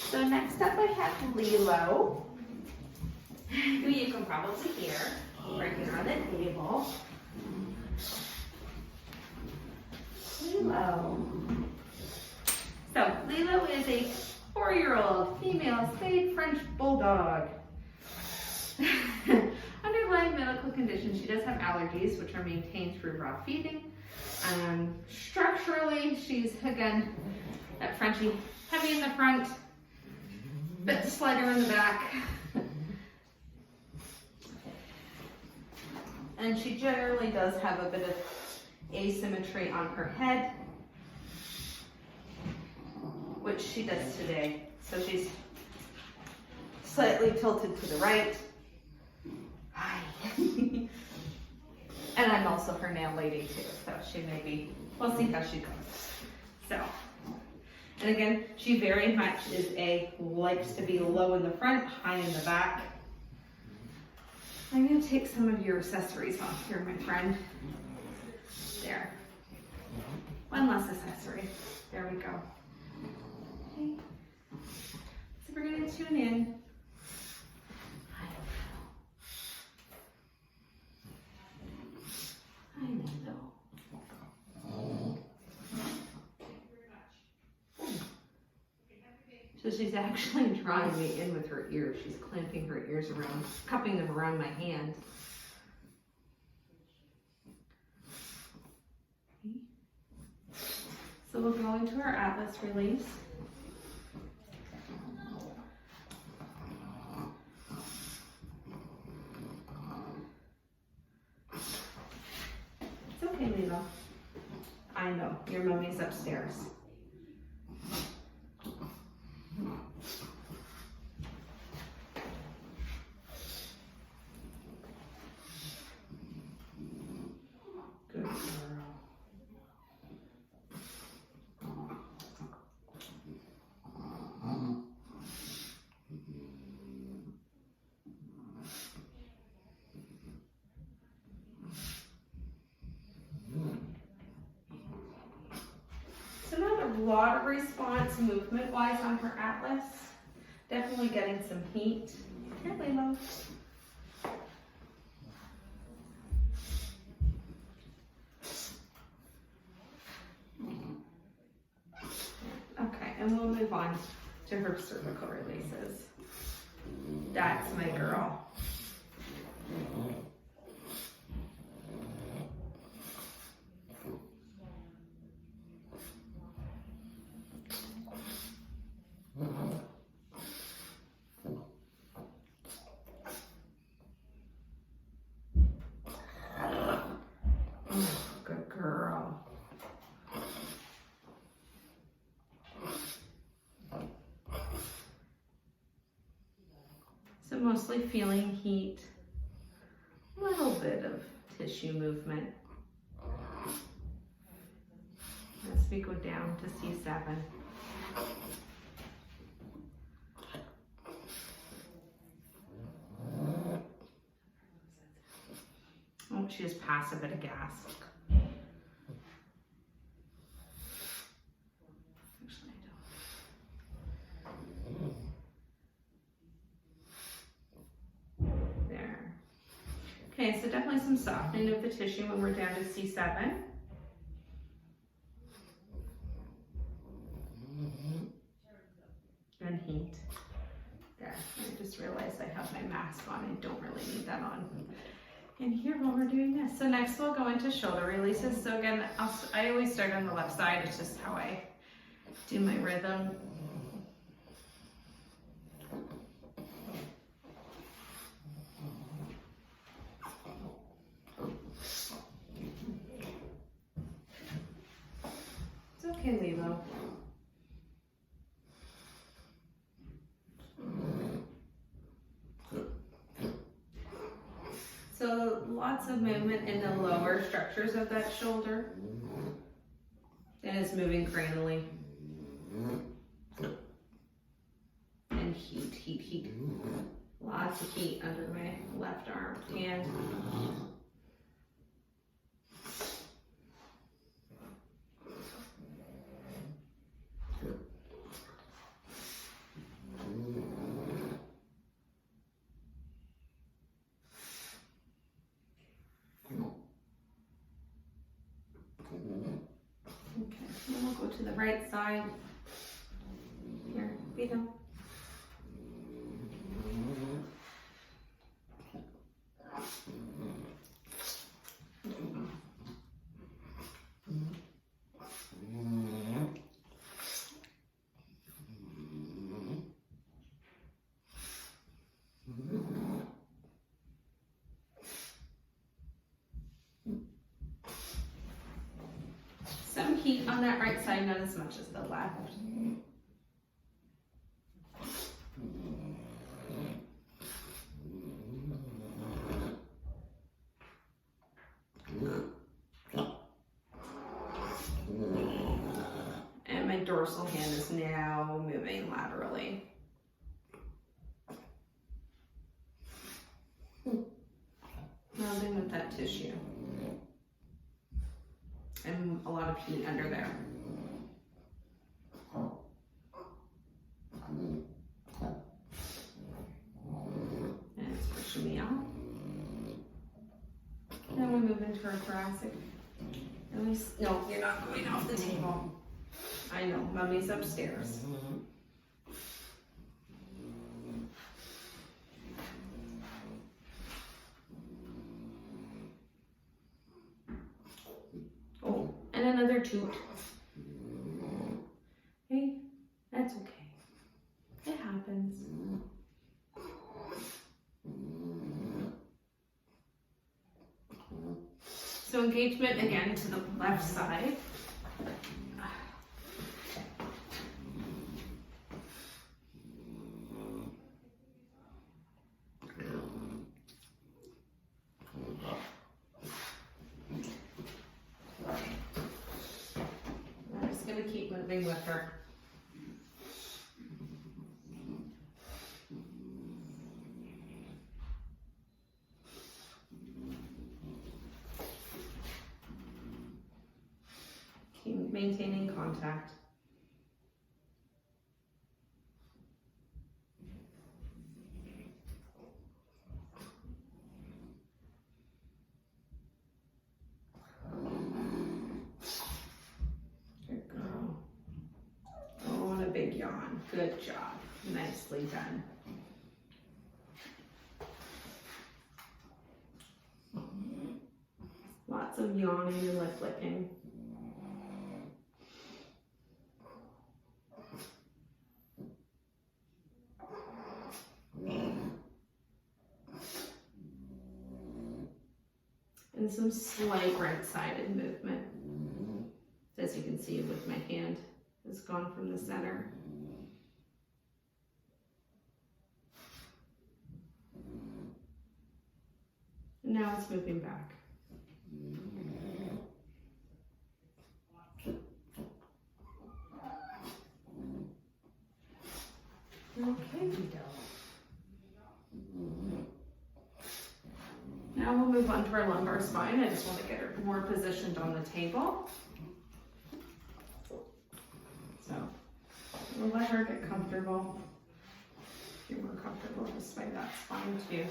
So next up I have Lilo, who you can probably hear right here on the table. Lilo. So Lilo is a 4-year-old female spayed French Bulldog. Underlying medical condition, she does have allergies, which are maintained through raw feeding. Structurally, she's, again, that Frenchie, heavy in the front, bit slighter in the back. And she generally does have a bit of asymmetry on her head, which she does today. So she's slightly tilted to the right. Hi. And I'm also her nail lady too, so she may be, we'll see how she goes. So, and again, she very much likes to be low in the front, high in the back. I'm gonna take some of your accessories off here, my friend. There. One less accessory. There we go. Okay. So we're gonna tune in. I know. So she's actually drawing me in with her ears. She's clamping her ears around, cupping them around my hand. Okay. So we'll go into our Atlas release. It's okay, Lilo. I know, your mommy's upstairs. Good girl. So not a lot of response movement-wise on her Atlas. Definitely getting some heat. Here, Lilo. Okay, and we'll move on to her cervical releases. That's my girl. Good girl. So mostly feeling heat, a little bit of tissue movement. As we go down to C7. Oh, she just passed a bit of gas. Actually, I don't. There. Okay, so definitely some softening of the tissue when we're down to C7. And heat. There. I just realized I have my mask on. I don't really need that on. And here while we're doing this. So next we'll go into shoulder releases. So again, I always start on the left side. It's just how I do my rhythm. It's okay, Lilo. So lots of movement in the lower structures of that shoulder. And it's moving cranially. And heat, heat, heat. Lots of heat under my left arm and Go to the right side. Here, feet up. Some heat on that right side, not as much as the left. And my dorsal hand is now moving laterally. Rubbing with that tissue. And a lot of heat under there. And it's pushing me out. Now we move into our thoracic. At least, no, you're not going off the table. I know, mommy's upstairs. Oh, and another toot. Hey, that's okay. It happens. So engagement again to the left side. I'm just going to keep moving with her. Keep maintaining contact. Good girl. Oh, and a big yawn. Good job. Nicely done. Lots of yawning and lip licking. And some slight right-sided movement. As you can see with my hand, it's gone from the center. And now it's moving back. Okay, now we'll move on to our lumbar spine. I just want to get her more positioned on the table. So we'll let her get comfortable. If you're more comfortable this way, that's fine too.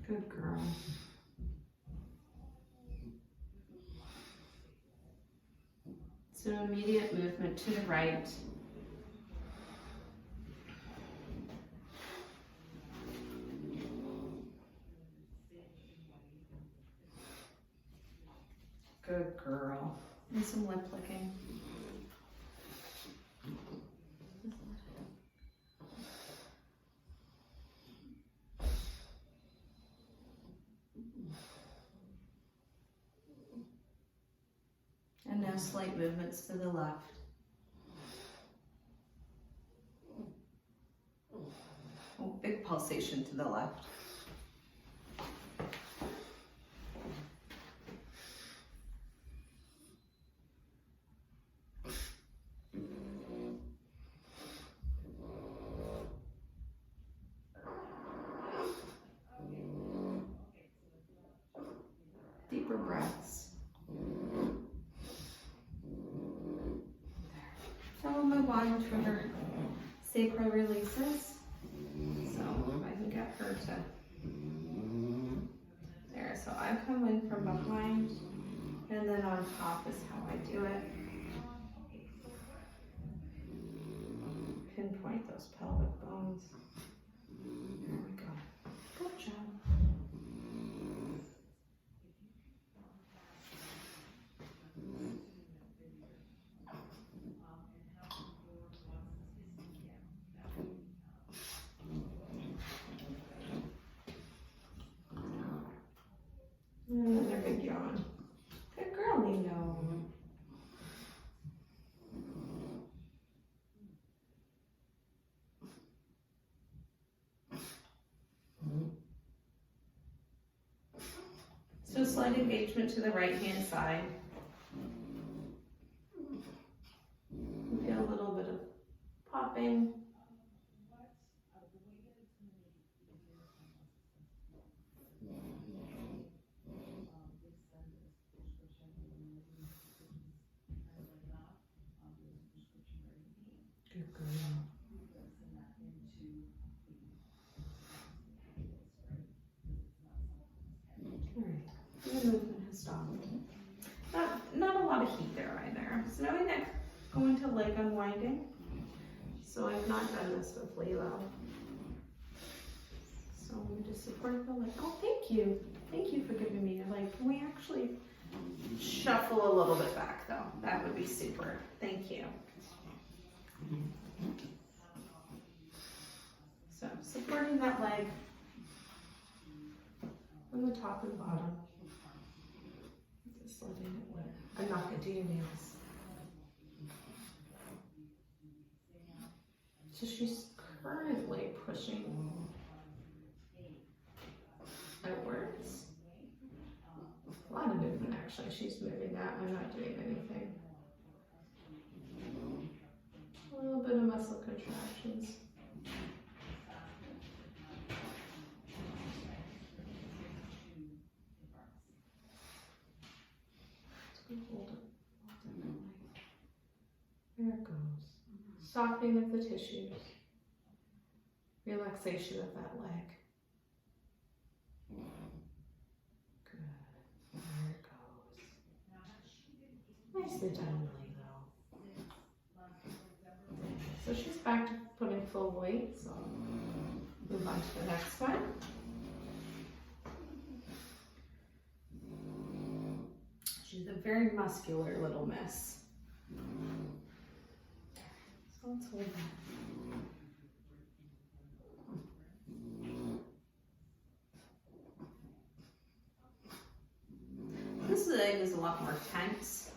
Good girl. So immediate movement to the right. Good girl. And some lip licking. And now slight movements to the left. Oh, big pulsation to the left. Deeper breaths. Then we'll move on to her sacral releases. So if I can get her to So I come in from behind, and then on top is how I do it. Pinpoint those pelvic bones. There we go. Good job. And then their big yawn. Good girl, Lilo. So slight engagement to the right hand side. You feel a little bit of popping. Good girl. Alright, the movement has stopped. Not a lot of heat there either. So now we next go into leg unwinding. So I've not done this with Lilo. So I'm going to support the leg. Oh, thank you. Thank you for giving me a leg. Can we actually shuffle a little bit back though? That would be super. Thank you. So supporting that leg on the top and bottom. Just letting it work. I'm not going to do your nails. So she's currently pushing outwards. A lot of movement actually. She's moving that. I'm not doing anything. A little bit of muscle contractions. Hold it. There it goes. Softening of the tissues. Relaxation of that leg. Good. There it goes. Nicely done, Lilo. So she's back to putting full weight, so move on to the next one. She's a very muscular little miss. So let's hold that. This leg is a lot more tense.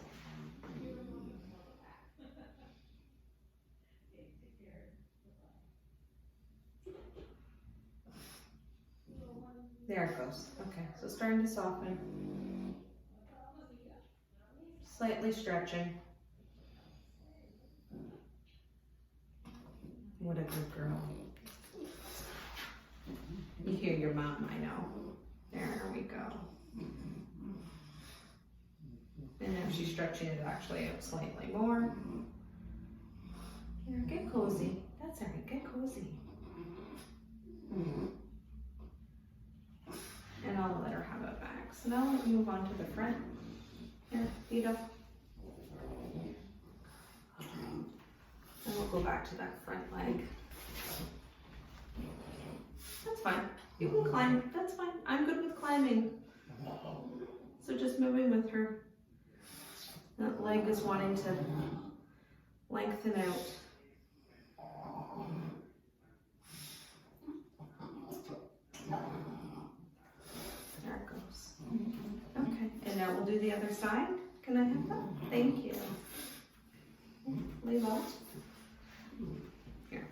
There it goes. Okay, so starting to soften. Slightly stretching. What a good girl. You hear your mom, I know. There we go. And now she's stretching it actually out slightly more. Here, get cozy. That's all right, get cozy. And I'll let her have it back. So now we'll move on to the front. Here, feet up. And we'll go back to that front leg. That's fine. You can climb. That's fine. I'm good with climbing. So just moving with her. That leg is wanting to lengthen out. There it goes. Okay, and now we'll do the other side. Can I have that? Thank you. Lilo. Here.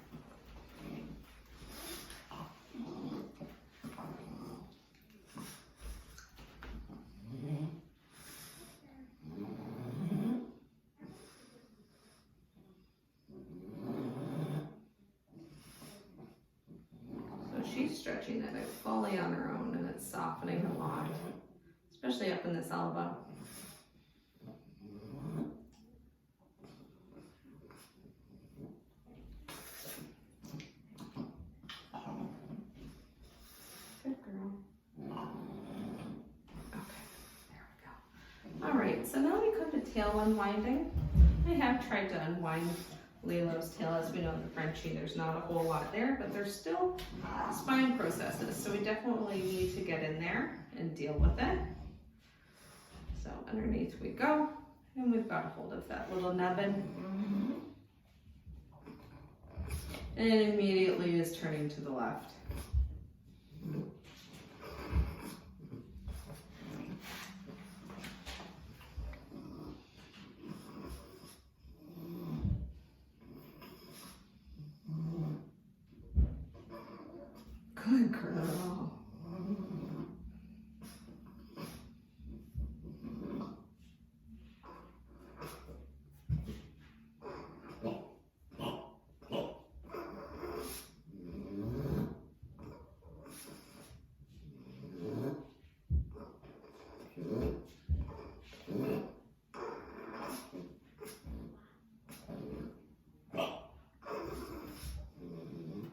So she's stretching that out fully on her own, and it's softening a lot, especially up in this elbow. Good girl. so now we come to tail unwinding. I have tried to unwind Lilo's tail. As we know in the Frenchie, there's not a whole lot there, but there's still spine processes, so we definitely need to get in there and deal with it. So underneath we go, and we've got a hold of that little nubbin. And it immediately is turning to the left. Good girl.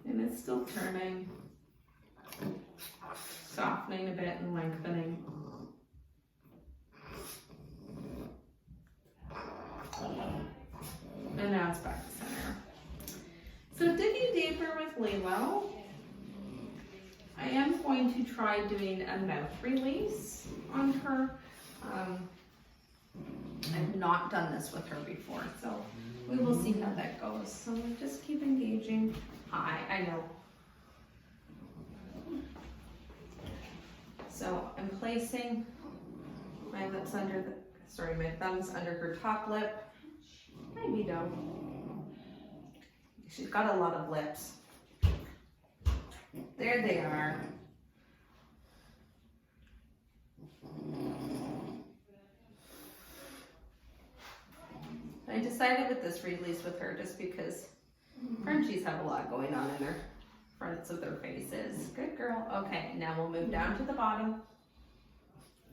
And it's still turning. Softening a bit and lengthening. And now it's back to center. So digging deeper with Lilo, I am going to try doing a mouth release on her. I've not done this with her before, so we will see how that goes. So just keep engaging. Hi, I know. So I'm placing my lips under my thumbs under her top lip. Hi, Vito. She's got a lot of lips. There they are. I decided with this release with her just because Frenchies have a lot going on in their fronts of their faces. Good girl. Okay, now we'll move down to the bottom.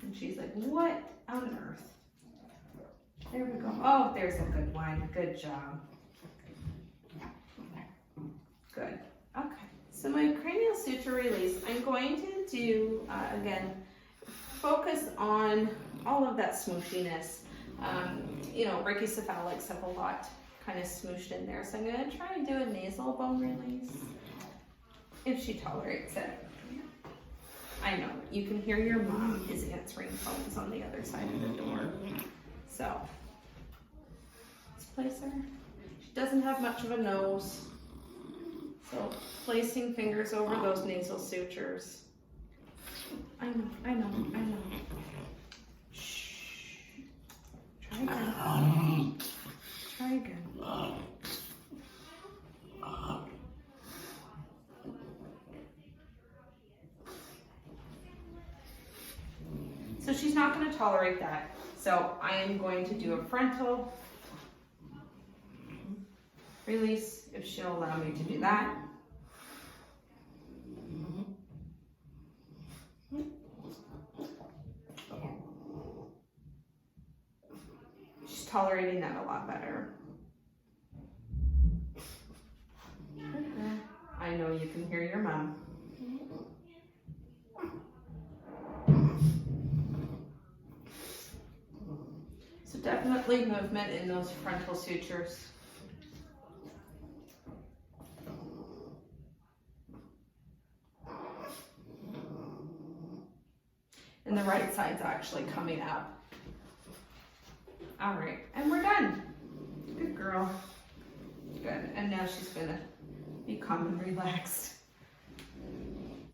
And she's like, what on earth? There we go. Oh, there's a good one. Good job. Good. Okay, so my cranial suture release, I'm going to do, again, focus on all of that smooshiness. You know, brachycephalics have a lot kind of smooshed in there, so I'm going to try and do a nasal bone release. If she tolerates it. I know, you can hear your mom is answering phones on the other side of the door. So, let's place her. She doesn't have much of a nose. So, placing fingers over those nasal sutures. I know. Shh. Try again. Try again. So she's not going to tolerate that. So I am going to do a frontal release if she'll allow me to do that. She's tolerating that a lot better. I know you can hear your mom. So definitely movement in those frontal sutures. And the right side's actually coming up. All right, and we're done. Good girl. Good, and now she's gonna be calm and relaxed.